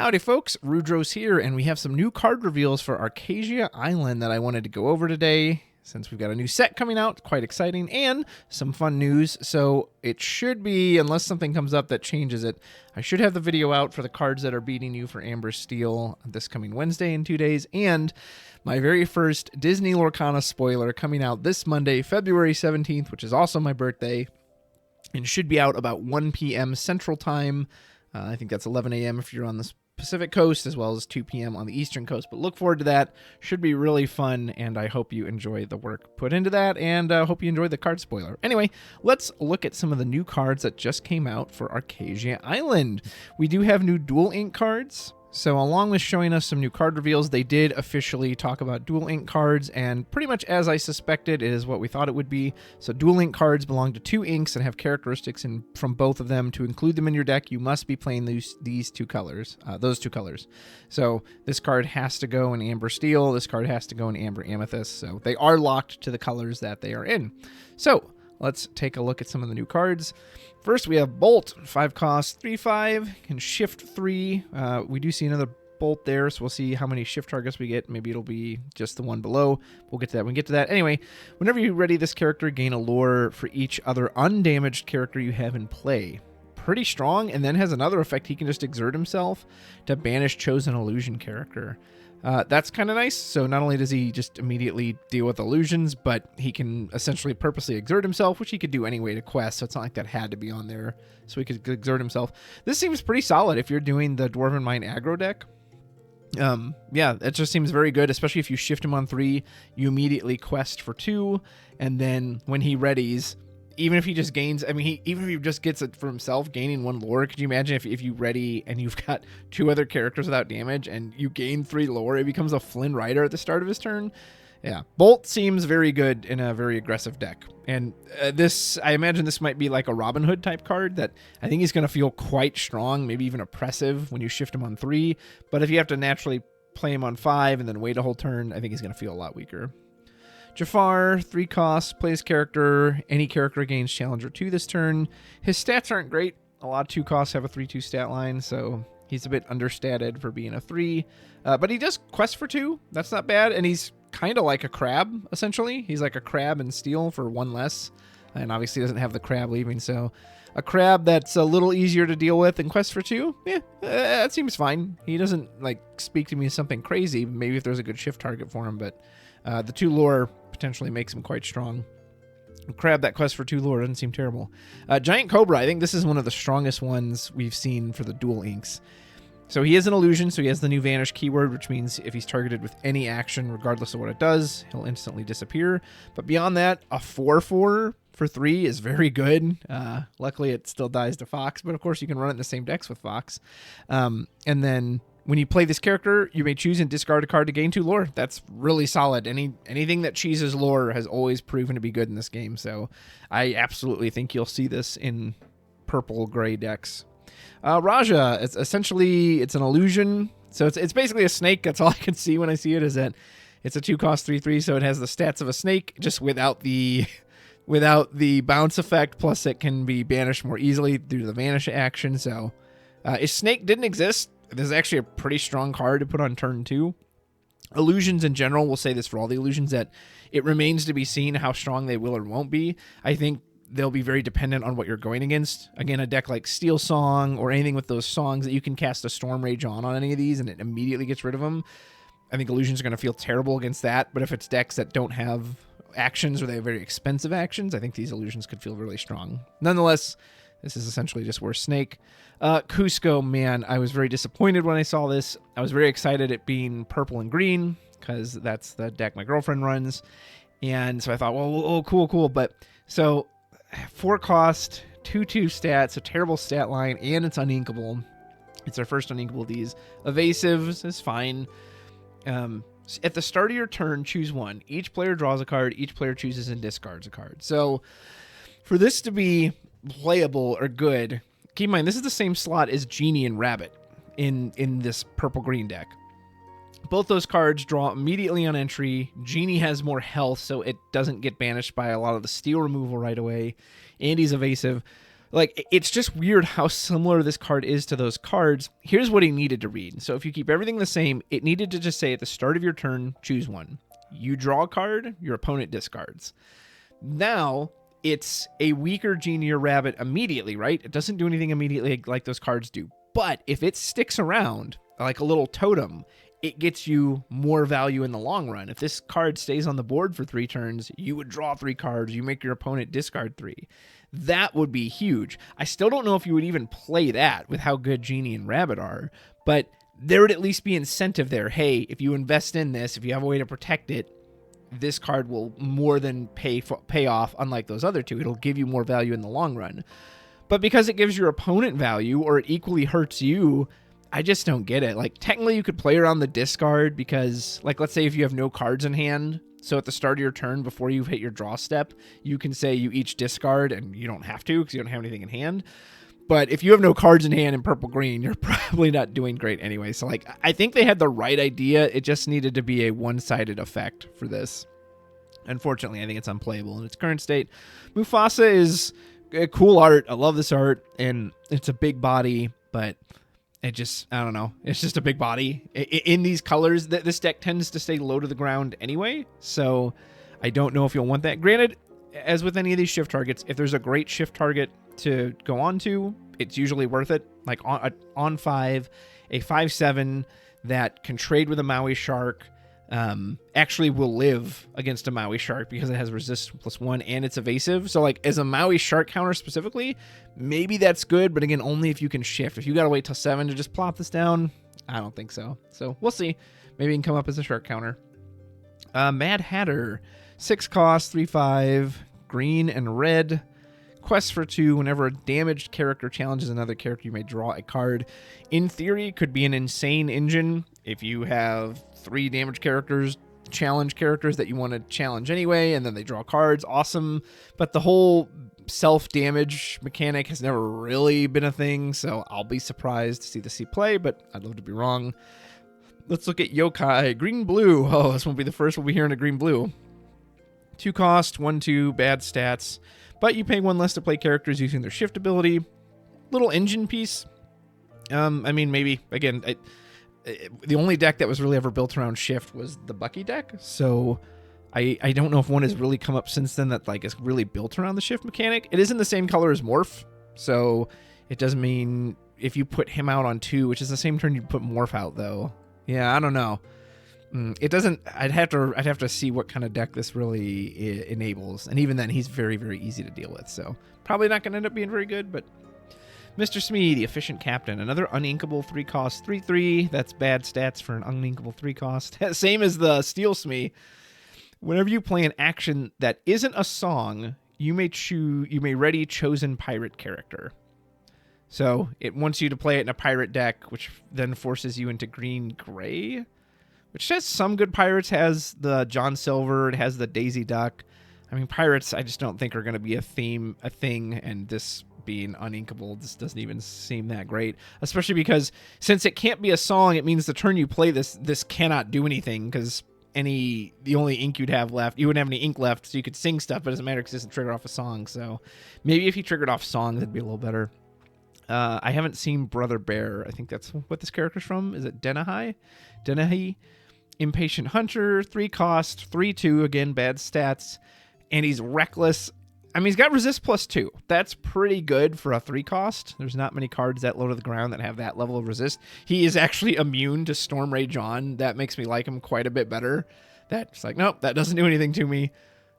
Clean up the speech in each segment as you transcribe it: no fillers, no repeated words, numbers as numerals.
Howdy folks, Rudrose here, and we have some new card reveals for Archazia Island that I wanted to go over today, since we've got a new set coming out, quite exciting, and some fun news. So it should be, unless something comes up that changes it, I should have the video out for the cards that are beating you for Amber Steel this coming Wednesday in 2 days, and my very first Disney Lorcana spoiler coming out this Monday, February 17th, which is also my birthday, and should be out about 1 p.m. Central Time. I think that's 11 a.m. if you're on the Pacific Coast, as well as 2 p.m. on the Eastern Coast. But look forward to that. Should be really fun, and I hope you enjoy the work put into that, and hope you enjoy the card spoiler. Anyway, let's look at some of the new cards that just came out for Archazia Island. We do have new Dual Ink cards. So along with showing us some new card reveals, they did officially talk about Dual Ink cards, and pretty much as I suspected, it is what we thought it would be. So Dual Ink cards belong to 2 inks and have characteristics from both of them. To include them in your deck, you must be playing these 2 colors, those 2 colors. So this card has to go in Amber Steel, this card has to go in Amber Amethyst, so they are locked to the colors that they are in. So let's take a look at some of the new cards. First, we have Bolt, 5 cost, 3/5, can shift 3. We do see another Bolt there, so we'll see how many shift targets we get. Maybe it'll be just the one below. We'll get to that when we get to that. Anyway, whenever you ready this character, gain a lore for each other undamaged character you have in play. Pretty strong, and then has another effect. He can just exert himself to banish chosen illusion character. That's kind of nice. So not only does he just immediately deal with illusions, but he can essentially purposely exert himself, which he could do anyway to quest. So it's not like that had to be on there, so he could exert himself. This seems pretty solid if you're doing the Dwarven Mine aggro deck. Yeah, it just seems very good, especially if you shift him on 3, you immediately quest for 2, and then when he readies, even if he just gains, I mean, even if he just gets it for himself, gaining 1 lore, could you imagine if you ready and you've got 2 other characters without damage and you gain 3 lore, it becomes a Flynn Rider at the start of his turn? Yeah, Bolt seems very good in a very aggressive deck. And I imagine this might be like a Robin Hood type card that I think he's going to feel quite strong, maybe even oppressive when you shift him on 3. But if you have to naturally play him on 5 and then wait a whole turn, I think he's going to feel a lot weaker. Jafar, 3 costs, plays character. Any character gains Challenger 2 this turn. His stats aren't great. A lot of 2 costs have a 3/2 stat line, so he's a bit understated for being a 3. But he does quest for 2. That's not bad, and he's kind of like a crab, essentially. He's like a crab in steel for 1 less, and obviously doesn't have the crab leaving, so a crab that's a little easier to deal with and quest for 2, yeah, that seems fine. He doesn't like speak to me as something crazy, maybe if there's a good shift target for him, but the 2 lore potentially makes him quite strong. Crab that quest for 2 lore doesn't seem terrible. Giant Cobra, I think this is one of the strongest ones we've seen for the dual inks. So he is an illusion, so he has the new vanish keyword, which means if he's targeted with any action, regardless of what it does, he'll instantly disappear. But beyond that, a 4/4 for 3 is very good. Luckily, it still dies to Fox, but of course you can run it in the same decks with Fox. And then when you play this character, you may choose and discard a card to gain 2 lore. That's really solid. Anything that cheeses lore has always proven to be good in this game, so I absolutely think you'll see this in purple-gray decks. Raja, it's an illusion, so it's basically a snake. That's all I can see when I see it, is that it's a 2 cost 3/3, so it has the stats of a snake, just without the bounce effect, plus it can be banished more easily due to the vanish action. So if snake didn't exist, this is actually a pretty strong card to put on turn 2. Illusions in general, we'll say this for all the illusions, that it remains to be seen how strong they will or won't be. I think they'll be very dependent on what you're going against. Again, a deck like Steel Song or anything with those songs that you can cast a Storm Rage on any of these and it immediately gets rid of them, I think illusions are going to feel terrible against that. But if it's decks that don't have actions or they have very expensive actions, I think these illusions could feel really strong. Nonetheless, this is essentially just worse snake. Kuzco, man, I was very disappointed when I saw this. I was very excited at being purple and green because that's the deck my girlfriend runs. And so I thought, well, oh, cool. But so 4 cost, 2/2 stats, a terrible stat line, and it's uninkable. It's our first uninkable of these. Evasive is fine. At the start of your turn, choose 1. Each player draws a card. Each player chooses and discards a card. So for this to be playable or good, keep in mind, this is the same slot as Genie and Rabbit in this purple-green deck. Both those cards draw immediately on entry. Genie has more health, so it doesn't get banished by a lot of the steel removal right away. And he's evasive. Like, it's just weird how similar this card is to those cards. Here's what he needed to read. So if you keep everything the same, it needed to just say at the start of your turn, choose one. You draw a card, your opponent discards. Now, it's a weaker genie or rabbit immediately, right? It doesn't do anything immediately like those cards do. But if it sticks around, like a little totem, it gets you more value in the long run. If this card stays on the board for 3 turns, you would draw 3 cards. You make your opponent discard 3. That would be huge. I still don't know if you would even play that with how good Genie and Rabbit are, but there would at least be incentive there. Hey, if you invest in this, if you have a way to protect it, this card will more than pay off, unlike those other two. It'll give you more value in the long run. But because it gives your opponent value, or it equally hurts you, I just don't get it. Like, technically you could play around the discard because, like, let's say if you have no cards in hand, so at the start of your turn, before you hit your draw step, you can say you each discard, and you don't have to because you don't have anything in hand. But if you have no cards in hand in purple-green, you're probably not doing great anyway. So, like, I think they had the right idea. It just needed to be a one-sided effect for this. Unfortunately, I think it's unplayable in its current state. Mufasa is a cool art. I love this art, and it's a big body, but it just, I don't know. It's just a big body. In these colors, this deck tends to stay low to the ground anyway, so I don't know if you'll want that. Granted, as with any of these shift targets, if there's a great shift target to go on to, it's usually worth it. Like on 5, a 5/7 that can trade with a Maui Shark actually will live against a Maui Shark because it has resist +1 and it's evasive. So, like, as a Maui Shark counter specifically, maybe that's good, but again, only if you can shift. If you gotta wait till 7 to just plop this down, I don't think so. So we'll see. Maybe it can come up as a shark counter. Mad Hatter, 6 cost, 3/5, green and red. Quest for 2. Whenever a damaged character challenges another character, you may draw a card. In theory, could be an insane engine if you have 3 damaged characters, challenge characters that you want to challenge anyway, and then they draw cards. Awesome. But the whole self-damage mechanic has never really been a thing, so I'll be surprised to see the C play, but I'd love to be wrong. Let's look at Yokai. Green-blue. Oh, this won't be the first we'll be hearing a green-blue. 2 cost, 1/2, bad stats. But you pay 1 less to play characters using their shift ability. Little engine piece. I mean, maybe, again, the only deck that was really ever built around shift was the Bucky deck. So I don't know if one has really come up since then that, like, is really built around the shift mechanic. It is in the same color as Morph. So it does mean if you put him out on 2, which is the same turn you put Morph out, though. Yeah, I don't know. It doesn't. I'd have to see what kind of deck this really enables, and even then, he's very, very easy to deal with. So probably not going to end up being very good. But Mr. Smee, the efficient captain, another uninkable 3 cost, 3/3. That's bad stats for an uninkable 3 cost. Same as the Steel Smee. Whenever you play an action that isn't a song, you may ready chosen pirate character. So it wants you to play it in a pirate deck, which then forces you into green-gray. Which has some good pirates. Has the John Silver. It has the Daisy Duck. I mean, pirates, I just don't think are going to be a thing. And this being uninkable, this doesn't even seem that great. Especially because since it can't be a song, it means the turn you play this cannot do anything. Because the only ink you'd have left, you wouldn't have any ink left, so you could sing stuff, but it doesn't matter because it doesn't trigger off a song. So maybe if he triggered off songs, it'd be a little better. I haven't seen Brother Bear. I think that's what this character's from. Is it Denahai? Impatient Hunter, 3 cost, 3/2, again, bad stats, and he's reckless. I mean, he's got resist +2. That's pretty good for a 3 cost. There's not many cards that low to the ground that have that level of resist. He is actually immune to Storm Rage On. That makes me like him quite a bit better. That's like, nope, that doesn't do anything to me.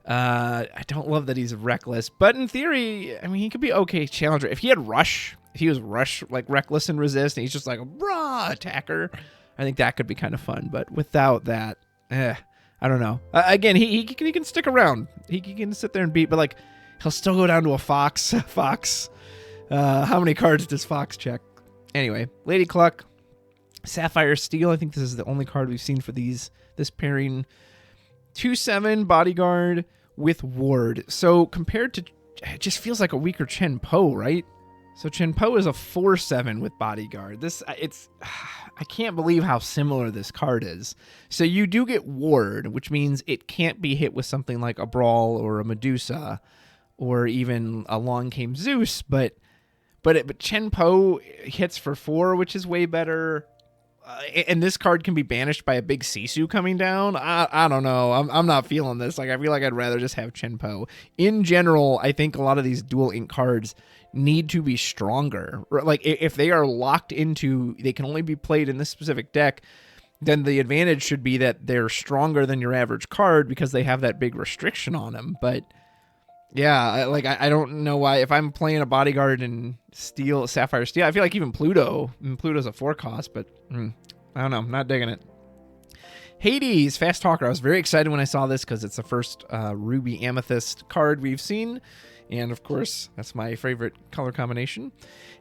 I don't love that he's reckless, but in theory, I mean, he could be okay challenger. If he had Rush, if he was Rush, like reckless and resist, and he's just like a raw attacker, I think that could be kind of fun, but without that, I don't know. Again, he can stick around. He can sit there and beat, but like he'll still go down to a Fox. Fox. How many cards does Fox check? Anyway, Lady Kluck, Sapphire Steel. I think this is the only card we've seen for this pairing. 2/7 bodyguard with ward. So compared to, it just feels like a weaker Chen Po, right? So Chen Po is a 4/7 with bodyguard. I can't believe how similar this card is. So you do get ward, which means it can't be hit with something like a Brawl or a Medusa. or even Along Came Zeus, but Chen Po hits for 4, which is way better. And this card can be banished by a big Sisu coming down. I don't know. I'm not feeling this. Like, I feel like I'd rather just have Chen Po. In general, I think a lot of these dual ink cards need to be stronger. Like, if they are locked into, they can only be played in this specific deck, then the advantage should be that they're stronger than your average card because they have that big restriction on them. But yeah, like, I don't know why. If I'm playing a bodyguard in Steel, Sapphire Steel, I feel like even Pluto's a 4 cost, but I don't know. I'm not digging it. Hades, Fast Talker. I was very excited when I saw this because it's the first Ruby Amethyst card we've seen. And, of course, that's my favorite color combination.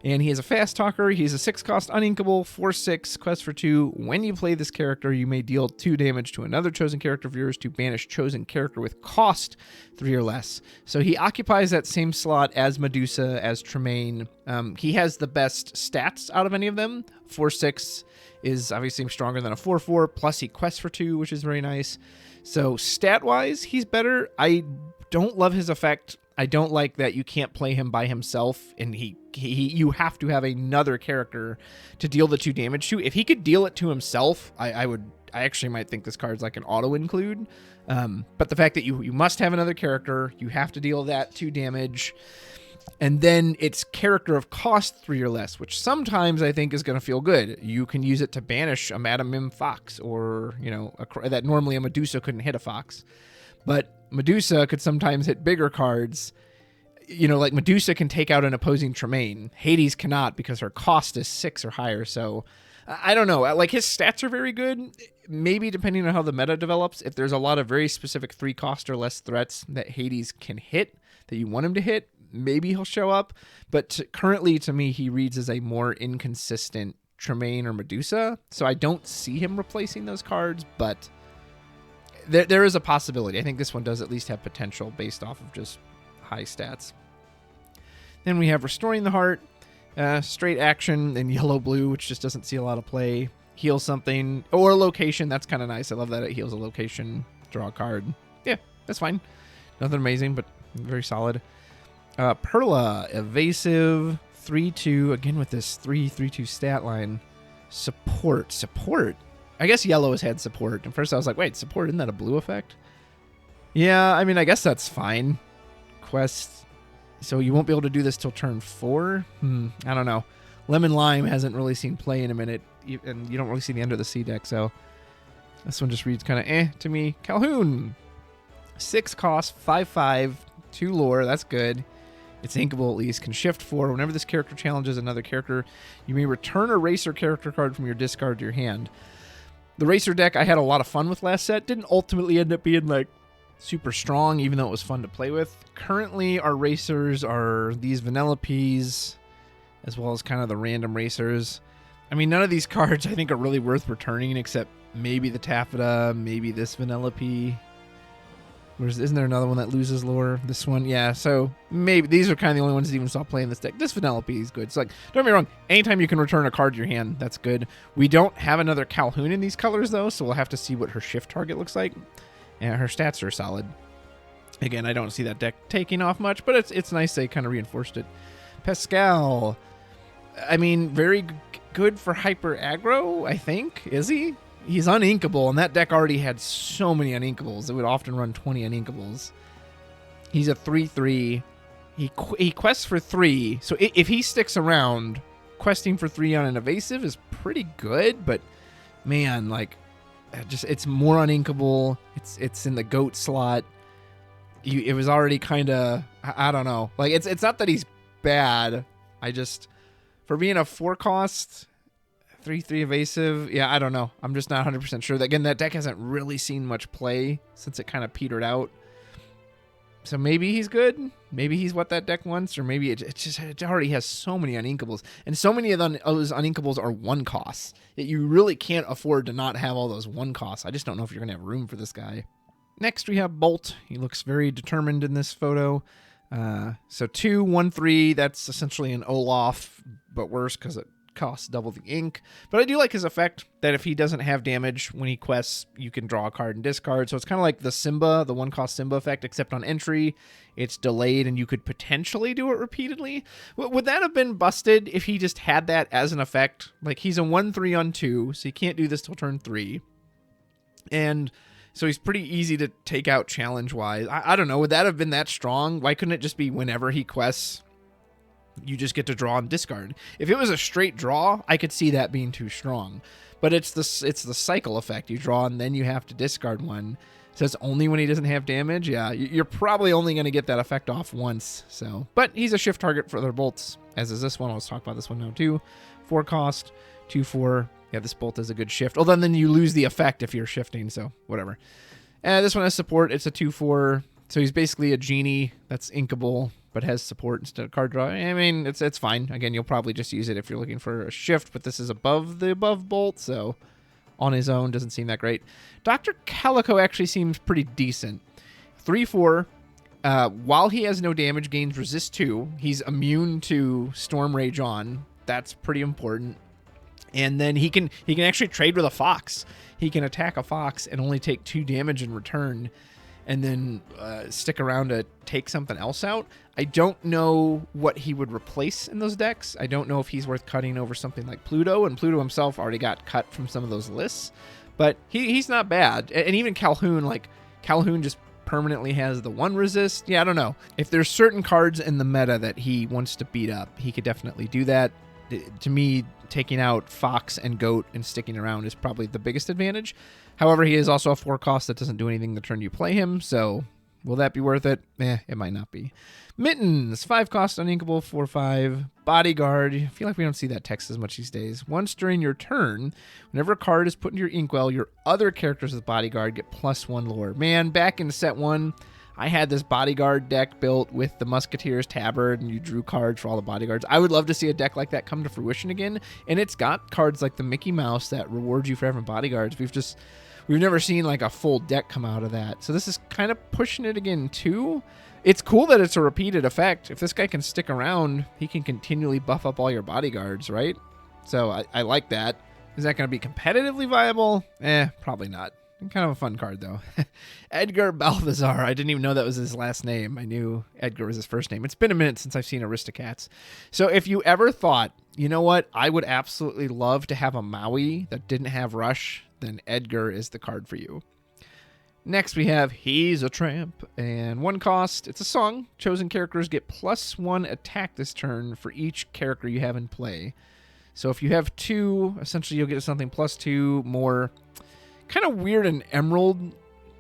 And he is a Fast Talker. He's a 6-cost uninkable, 4/6, quest for 2. When you play this character, you may deal 2 damage to another chosen character of yours to banish chosen character with cost 3 or less. So he occupies that same slot as Medusa, as Tremaine. He has the best stats out of any of them. 4/6 is obviously stronger than a 4/4, plus he quests for 2, which is very nice. So stat-wise, he's better. I don't love his effect. I don't like that you can't play him by himself, and you have to have another character to deal the 2 damage to. If he could deal it to himself, I actually might think this card's like an auto include. But the fact that you must have another character, you have to deal that 2 damage, and then it's character of cost 3 or less, which sometimes I think is going to feel good. You can use it to banish a Madam Mim Fox, or that normally a Medusa couldn't hit a Fox. But Medusa could sometimes hit bigger cards. Like Medusa can take out an opposing Tremaine. Hades cannot because her cost is 6 or higher. So I don't know. Like, his stats are very good. Maybe depending on how the meta develops, if there's a lot of very specific 3 cost or less threats that Hades can hit, that you want him to hit, maybe he'll show up. But currently, to me, he reads as a more inconsistent Tremaine or Medusa. So I don't see him replacing those cards, but there is a possibility. I think this one does at least have potential based off of just high stats. Then we have Restoring the Heart, straight action in yellow-blue, which just doesn't see a lot of play. Heal something, or a location. That's kind of nice. I love that it heals a location. Draw a card. Yeah, that's fine. Nothing amazing, but very solid. Perla, evasive, 3/2. Again with this 3/3/2 stat line. Support. I guess yellow has had support. At first I was like, wait, support, isn't that a blue effect? Yeah, I mean, I guess that's fine. Quest. So you won't be able to do this till turn 4? I don't know. Lemon Lime hasn't really seen play in a minute, and you don't really see the end of the C deck, so this one just reads kind of to me. Calhoun. 6 cost, 5/5, 2 lore. That's good. It's inkable at least. Can shift 4. Whenever this character challenges another character, you may return a racer character card from your discard to your hand. The Racer deck I had a lot of fun with last set. Didn't ultimately end up being like super strong, even though it was fun to play with. Currently, our Racers are these Vanellope's, as well as kind of the random Racers. I mean, none of these cards I think are really worth returning, except maybe the Taffeta, maybe this Vanellope. Isn't there another one that loses lore? This one, yeah. So maybe these are kind of the only ones that even saw play in this deck. This Vanellope is good. It's like, don't get me wrong, anytime you can return a card to your hand, that's good. We don't have another Calhoun in these colors, though, so we'll have to see what her shift target looks like. Yeah, her stats are solid. Again, I don't see that deck taking off much, but it's nice they kind of reinforced it. Pascal. I mean, very good for hyper aggro, I think. Is he? He's uninkable, and that deck already had so many uninkables. It would often run 20 uninkables. He's a 3/3. He quests for 3. So if he sticks around, questing for 3 on an evasive is pretty good. But man, like, it's more uninkable. It's in the goat slot. It was already kind of, I don't know. Like, it's not that he's bad. For being a 4 cost. 3/3 evasive. Yeah, I don't know. I'm just not 100% sure. Again, that deck hasn't really seen much play since it kind of petered out. So maybe he's good. Maybe he's what that deck wants, or maybe it already has so many uninkables. And so many of those uninkables are 1 costs that you really can't afford to not have all those 1 costs. I just don't know if you're going to have room for this guy. Next, we have Bolt. He looks very determined in this photo. So 2/1/3, that's essentially an Olaf, but worse because it costs double the ink. But I do like his effect that if he doesn't have damage when he quests, you can draw a card and discard. So it's kind of like the Simba, the 1-cost Simba effect, except on entry, it's delayed and you could potentially do it repeatedly. Would that have been busted if he just had that as an effect? Like, he's a 1/3 on 2, so he can't do this till turn 3. And so he's pretty easy to take out challenge-wise. I don't know. Would that have been that strong? Why couldn't it just be whenever he quests, you just get to draw and discard? If it was a straight draw, I could see that being too strong. But it's the cycle effect. You draw and then you have to discard one. So it's only when he doesn't have damage. Yeah, you're probably only going to get that effect off once. So, but he's a shift target for other bolts, as is this one. Let's talk about this one now too. 4 cost, 2/4. Yeah, this bolt is a good shift. Although then you lose the effect if you're shifting, so whatever. This one has support. It's a 2/4. So he's basically a genie that's inkable, but has support instead of card draw. I mean, it's fine. Again, you'll probably just use it if you're looking for a shift, but this is above the above bolt, so on his own doesn't seem that great. Dr. Calico actually seems pretty decent. 3/4. While he has no damage, gains resist 2. He's immune to Storm Rage on. That's pretty important. And then he can actually trade with a fox. He can attack a fox and only take 2 damage in return, and then stick around to take something else out. I don't know what he would replace in those decks. I don't know if he's worth cutting over something like Pluto, and Pluto himself already got cut from some of those lists. But he's not bad. And even Calhoun, like, Calhoun just permanently has the 1 resist. Yeah, I don't know. If there's certain cards in the meta that he wants to beat up, he could definitely do that. To me, taking out Fox and Goat and sticking around is probably the biggest advantage. However, he is also a 4 cost that doesn't do anything the turn you play him, so will that be worth it? It might not be. Mittens, 5 cost, uninkable, 4/5. Bodyguard, I feel like we don't see that text as much these days. Once during your turn, whenever a card is put into your inkwell, your other characters with Bodyguard get +1 lore. Man, back in set 1, I had this Bodyguard deck built with the Musketeer's Tabard, and you drew cards for all the Bodyguards. I would love to see a deck like that come to fruition again, and it's got cards like the Mickey Mouse that reward you for having Bodyguards. We've never seen like a full deck come out of that. So this is kind of pushing it again too. It's cool that it's a repeated effect. If this guy can stick around, he can continually buff up all your Bodyguards, right? So I like that. Is that going to be competitively viable? Probably not. Kind of a fun card, though. Edgar Balthazar. I didn't even know that was his last name. I knew Edgar was his first name. It's been a minute since I've seen Aristocats. So if you ever thought, you know what, I would absolutely love to have a Maui that didn't have Rush, then Edgar is the card for you. Next we have He's a Tramp. And 1 cost. It's a song. Chosen characters get +1 attack this turn for each character you have in play. So if you have 2, essentially you'll get something +2 more. Kind of weird and Emerald.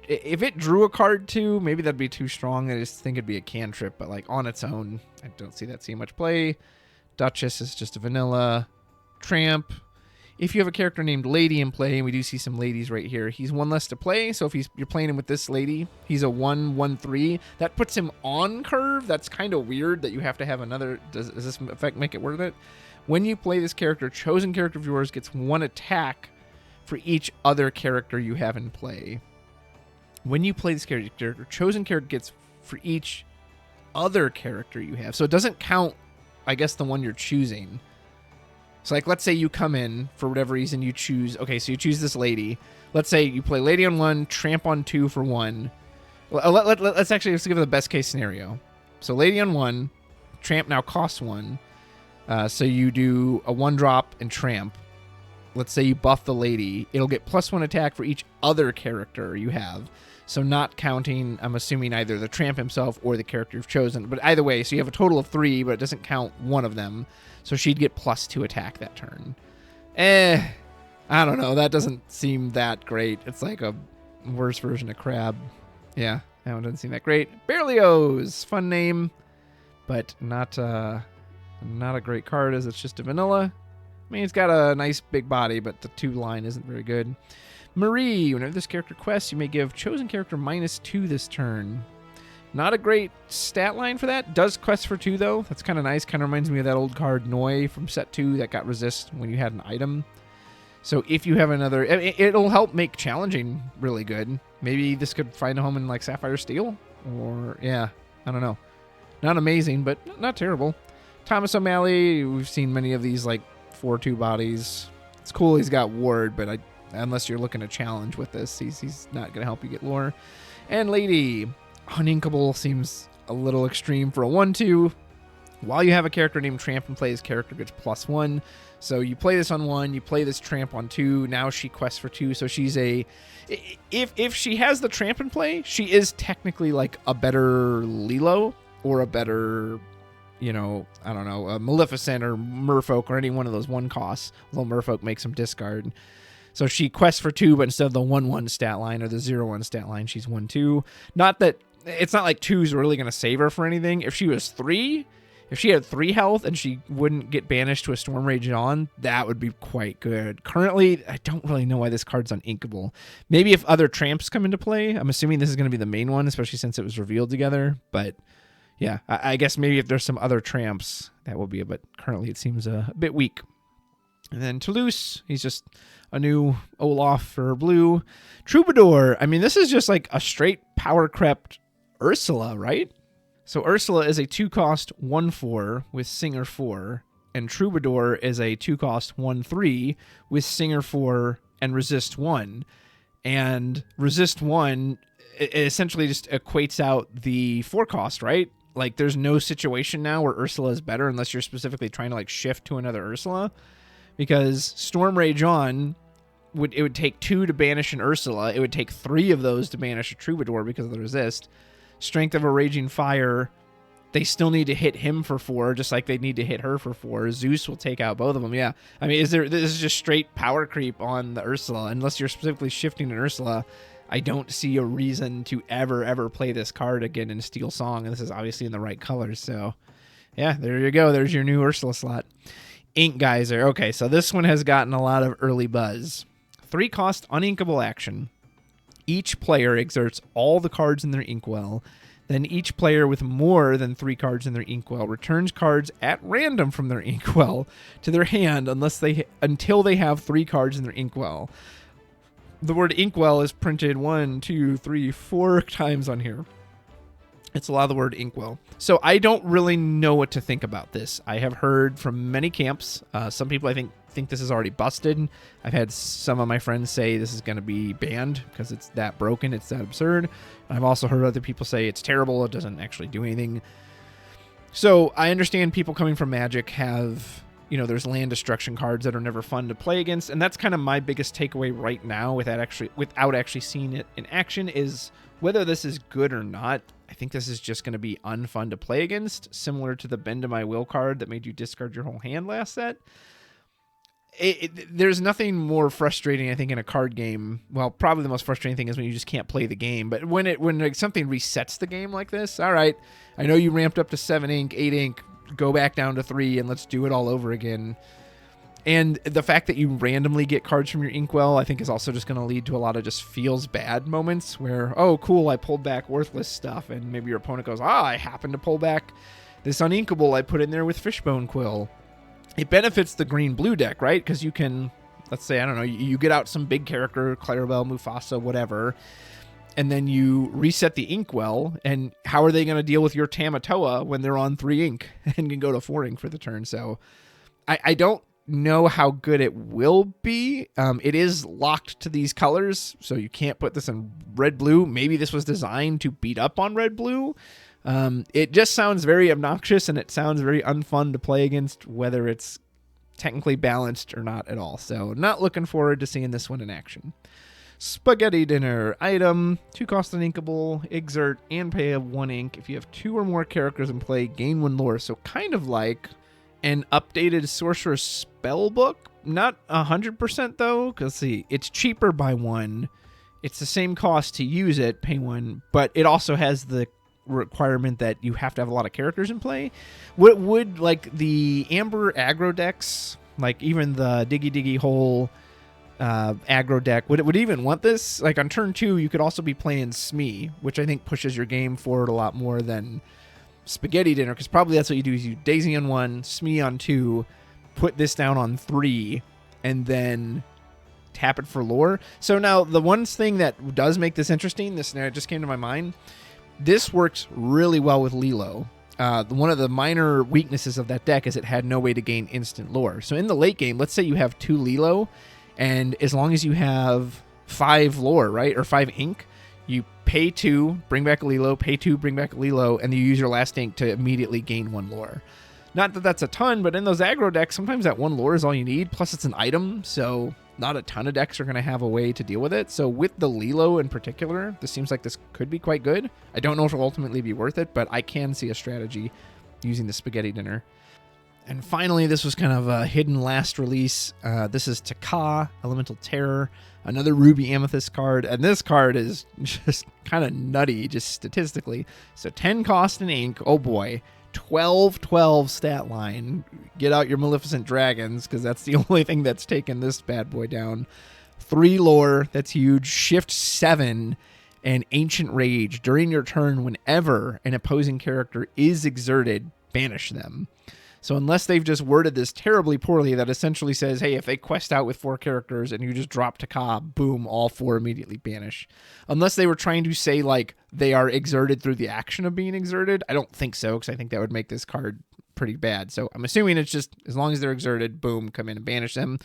If it drew a card too, maybe that'd be too strong. I just think it'd be a cantrip, but like on its own, I don't see that seeing much play. Duchess is just a vanilla. Tramp. If you have a character named Lady in play, and we do see some ladies right here, he's 1 less to play. So if you're playing him with this lady, he's a 1/1/3. That puts him on curve. That's kind of weird that you have to have another. Does this effect make it worth it? When you play this character, chosen character of yours gets 1 attack for each other character you have in play. When you play this character, chosen character gets for each other character you have. So it doesn't count, I guess, the one you're choosing. So like, let's say you come in, for whatever reason you choose, okay, so you choose this lady. Let's say you play Lady on 1, Tramp on 2 for 1. Let's give it the best case scenario. So Lady on 1, Tramp now costs 1. So you do a 1-drop and Tramp. Let's say you buff the lady, it'll get +1 attack for each other character you have. So not counting, I'm assuming, either the Tramp himself or the character you've chosen. But either way, so you have a total of 3, but it doesn't count one of them. So she'd get +2 attack that turn. I don't know. That doesn't seem that great. It's like a worse version of Crab. Yeah, that one doesn't seem that great. Berlioz, fun name, but not a great card as it's just a vanilla. I mean, it's got a nice big body, but the 2 line isn't very good. Marie, whenever this character quests, you may give chosen character -2 this turn. Not a great stat line for that. Does quest for 2, though. That's kind of nice. Kind of reminds me of that old card, Noi, from set 2 that got resist when you had an item. So if you have another, it'll help make challenging really good. Maybe this could find a home in like Sapphire Steel, or yeah, I don't know. Not amazing, but not terrible. Thomas O'Malley, we've seen many of these like 4 2 bodies. It's cool he's got ward, but unless you're looking to challenge with this, he's not going to help you get lore. And Lady, uninkable seems a little extreme for a 1/2. While you have a character named Tramp in play, his character gets +1. So you play this on 1, you play this Tramp on 2. Now she quests for 2. So she's if she has the Tramp in play, she is technically like a better Lilo or a better, I don't know, a Maleficent or Merfolk or any one of those 1 costs. Although Merfolk makes them discard. So she quests for 2, but instead of the 1/1 stat line or the 0/1 stat line, she's 1/2. Not that it's not like 2 is really going to save her for anything. If she was 3, if she had 3 health and she wouldn't get banished to a Storm Rage on, that would be quite good. Currently, I don't really know why this card's uninkable. Maybe if other Tramps come into play. I'm assuming this is going to be the main one, especially since it was revealed together. But yeah, I guess maybe if there's some other Tramps, that will be it. But currently, it seems a bit weak. And then Toulouse, he's just a new Olaf for blue. Troubadour, I mean, this is just like a straight power crept Ursula, right? So Ursula is a 2-cost 1/4 with Singer 4, and Troubadour is a 2-cost 1/3 with Singer 4 and Resist 1. And Resist 1 it essentially just equates out the 4-cost, right? Like there's no situation now where Ursula is better unless you're specifically trying to like shift to another Ursula. Because Storm Rage on, it would take 2 to banish an Ursula. It would take 3 of those to banish a Troubadour because of the resist. Strength of a Raging Fire, they still need to hit him for 4, just like they need to hit her for 4. Zeus will take out both of them. Yeah, I mean, this is just straight power creep on the Ursula. Unless you're specifically shifting an Ursula, I don't see a reason to ever play this card again in Steel Song. And this is obviously in the right colors. So, yeah, there you go. There's your new Ursula slot. Ink Geyser. Okay, so this one has gotten a lot of early buzz. 3-cost uninkable action. Each player exerts all the cards in their inkwell. Then each player with more than 3 cards in their inkwell returns cards at random from their inkwell to their hand until they have 3 cards in their inkwell. The word inkwell is printed 1, 2, 3, 4 times on here. It's a lot of the word inkwell. So I don't really know what to think about this. I have heard from many camps. Some people I think this is already busted. I've had some of my friends say this is going to be banned because it's that broken. It's that absurd. I've also heard other people say it's terrible. It doesn't actually do anything. So I understand people coming from Magic have, there's land destruction cards that are never fun to play against. And that's kind of my biggest takeaway right now without actually seeing it in action is whether this is good or not. I think this is just going to be unfun to play against, similar to the Bend to My Will card that made you discard your whole hand last set. There's nothing more frustrating, I think, in a card game. Well, probably the most frustrating thing is when you just can't play the game. But when something resets the game like this, all right, I know you ramped up to 7 ink, 8 ink, go back down to 3, and let's do it all over again. And the fact that you randomly get cards from your inkwell, I think, is also just going to lead to a lot of just feels bad moments where, oh, cool, I pulled back worthless stuff, and maybe your opponent goes, I happened to pull back this uninkable I put in there with Fishbone Quill. It benefits the green-blue deck, right? Because you can, let's say, I don't know, you get out some big character, Clarabelle, Mufasa, whatever, and then you reset the inkwell, and how are they going to deal with your Tamatoa when they're on 3 ink and can go to 4 ink for the turn? So I don't know how good it will be. It is locked to these colors, so you can't put this in red-blue. Maybe this was designed to beat up on red-blue. It just sounds very obnoxious, and it sounds very unfun to play against, whether it's technically balanced or not at all. So not looking forward to seeing this one in action. Spaghetti Dinner. Item, 2-cost uninkable, exert, and pay a 1 ink. If you have 2 or more characters in play, gain 1 lore. So kind of like an updated Sorcerer's Spellbook. Not 100% though, because see, it's cheaper by 1. It's the same cost to use it, pay 1, but it also has the requirement that you have to have a lot of characters in play. Would like the Amber aggro decks, like even the Diggy Diggy Hole aggro deck, would even want this? Like on turn 2, you could also be playing Smee, which I think pushes your game forward a lot more than Spaghetti Dinner, because probably that's what you do is you Daisy on 1, Smee on 2, put this down on 3, and then tap it for lore. So now the one thing that does make this interesting, this scenario just came to my mind, this works really well with Lilo. one of the minor weaknesses of that deck is it had no way to gain instant lore. So in the late game, let's say you have 2 Lilo, and as long as you have 5 lore, right, or 5 ink, you pay 2, bring back a Lilo, pay 2, bring back a Lilo, and you use your last ink to immediately gain 1 lore. Not that that's a ton, but in those aggro decks, sometimes that 1 lore is all you need, plus it's an item, so not a ton of decks are going to have a way to deal with it. So with the Lilo in particular, this seems like this could be quite good. I don't know if it'll ultimately be worth it, but I can see a strategy using the Spaghetti Dinner. And finally, this was kind of a hidden last release. This is Taka, Elemental Terror, another Ruby Amethyst card. And this card is just kind of nutty, just statistically. So 10 cost in ink. Oh boy. 12-12 stat line. Get out your Maleficent Dragons, because that's the only thing that's taken this bad boy down. 3 lore. That's huge. Shift 7 and Ancient Rage. During your turn, whenever an opposing character is exerted, banish them. So unless they've just worded this terribly poorly, that essentially says, hey, if they quest out with 4 characters and you just drop Taka, boom, all 4 immediately banish. Unless they were trying to say, like, they are exerted through the action of being exerted. I don't think so, because I think that would make this card pretty bad. So I'm assuming it's just, as long as they're exerted, boom, come in and banish them.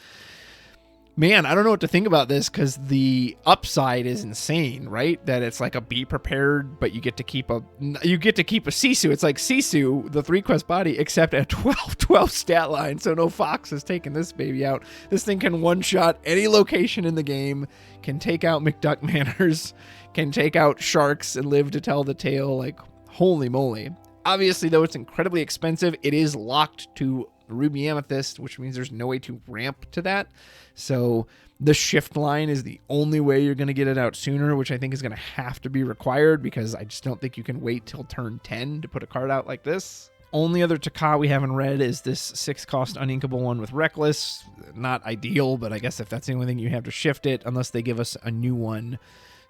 Man, I don't know what to think about this, because the upside is insane, right? That it's like a be prepared, but you get to keep a Sisu. It's like Sisu, the 3-quest body, except at 12-12 stat line, so no fox is taking this baby out. This thing can one-shot any location in the game, can take out McDuck Manors, can take out sharks and live to tell the tale. Like, holy moly. Obviously, though, it's incredibly expensive. It is locked to Ruby Amethyst, which means there's no way to ramp to that. So the shift line is the only way you're going to get it out sooner, which I think is going to have to be required, because I just don't think you can wait till turn 10 to put a card out like this. Only other Taka we haven't read is this 6-cost uninkable one with Reckless. Not ideal, but I guess if that's the only thing you have to shift it, unless they give us a new one.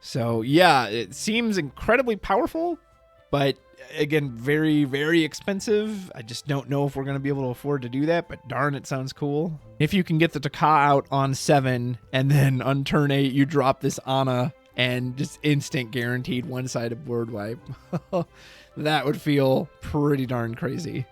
So yeah, it seems incredibly powerful, but again, very, very expensive. I just don't know if we're going to be able to afford to do that, but darn, it sounds cool. If you can get the Taka out on 7, and then on turn 8, you drop this Ana, and just instant guaranteed one-sided board wipe, that would feel pretty darn crazy.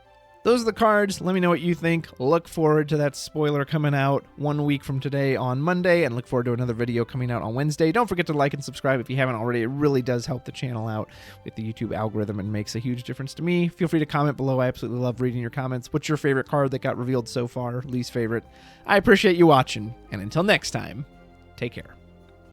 Those are the cards. Let me know what you think. Look forward to that spoiler coming out 1 week from today on Monday, and look forward to another video coming out on Wednesday. Don't forget to like and subscribe if you haven't already. It really does help the channel out with the YouTube algorithm and makes a huge difference to me. Feel free to comment below. I absolutely love reading your comments. What's your favorite card that got revealed so far? Least favorite? I appreciate you watching, and until next time, take care.